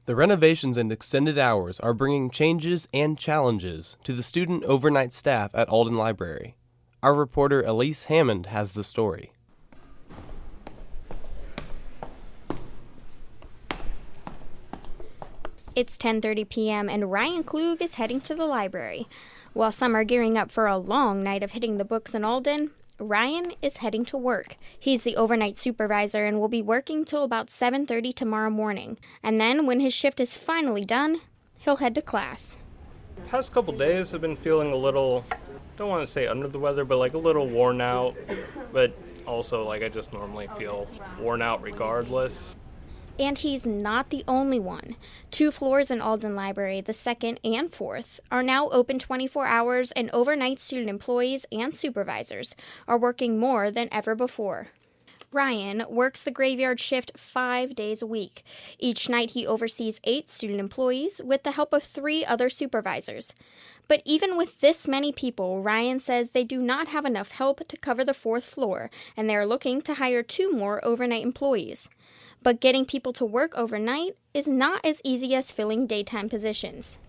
The renovations and extended hours are bringing changes and challenges to the student overnight staff at Alden Library. Our reporter Elise Hammond has the story. It's 10:30 p.m. and Ryan Klug is heading to the library. While some are gearing up for a long night of hitting the books in Alden, Ryan is heading to work. He's the overnight supervisor and will be working till about 7:30 tomorrow morning. And then, when his shift is finally done, he'll head to class. The past couple days I've been feeling a little, don't want to say under the weather, but like a little worn out. But also like I just normally feel worn out regardless. And he's not the only one. 2 floors in Alden Library, the 2nd and 4th, are now open 24 hours, and overnight student employees and supervisors are working more than ever before. Ryan works the graveyard shift 5 days a week. Each night he oversees 8 student employees with the help of 3 other supervisors. But even with this many people, Ryan says they do not have enough help to cover the 4th floor, and they are looking to hire 2 more overnight employees. But getting people to work overnight is not as easy as filling daytime positions.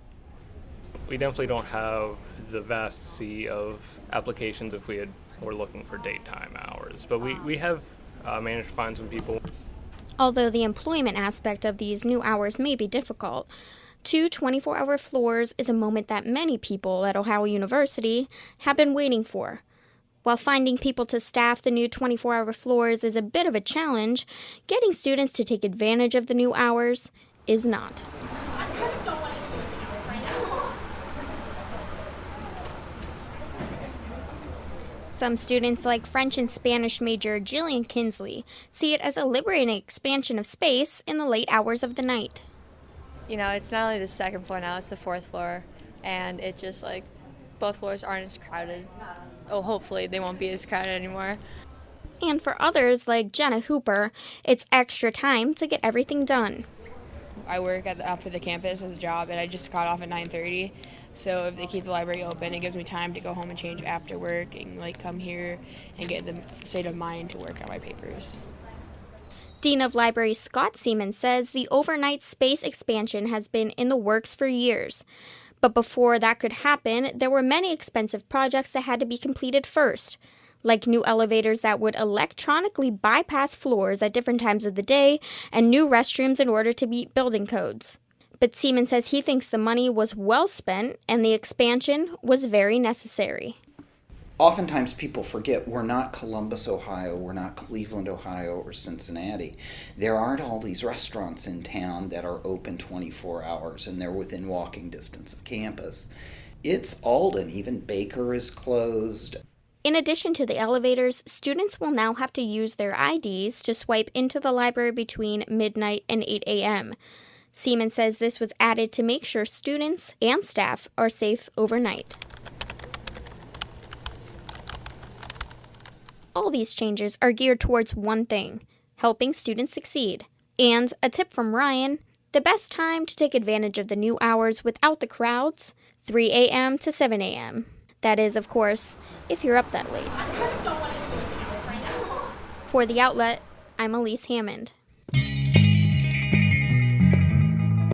We definitely don't have the vast sea of applications if were looking for daytime hours, but we have managed to find some people. Although the employment aspect of these new hours may be difficult, 2 24-hour floors is a moment that many people at Ohio University have been waiting for. While finding people to staff the new 24-hour floors is a bit of a challenge, getting students to take advantage of the new hours is not. Some students, like French and Spanish major Jillian Kinsley, see it as a liberating expansion of space in the late hours of the night. You know, it's not only the 2nd floor now, it's the 4th floor, and it just like both floors aren't as crowded. Oh, hopefully they won't be as crowded anymore. And for others, like Jenna Hooper, it's extra time to get everything done. I work for the campus as a job, and I just got off at 9:30. So if they keep the library open, it gives me time to go home and change after work and come here and get the state of mind to work on my papers. Dean of Libraries Scott Seaman says the overnight space expansion has been in the works for years. But before that could happen, there were many expensive projects that had to be completed first, like new elevators that would electronically bypass floors at different times of the day and new restrooms in order to meet building codes. But Seaman says he thinks the money was well spent and the expansion was very necessary. Oftentimes people forget we're not Columbus, Ohio, we're not Cleveland, Ohio, or Cincinnati. There aren't all these restaurants in town that are open 24 hours and they're within walking distance of campus. It's Alden, even Baker is closed. In addition to the elevators, students will now have to use their IDs to swipe into the library between midnight and 8 a.m. Seaman says this was added to make sure students and staff are safe overnight. All these changes are geared towards one thing: helping students succeed. And a tip from Ryan, the best time to take advantage of the new hours without the crowds, 3 a.m. to 7 a.m. That is, of course, if you're up that late. For The Outlet, I'm Elise Hammond.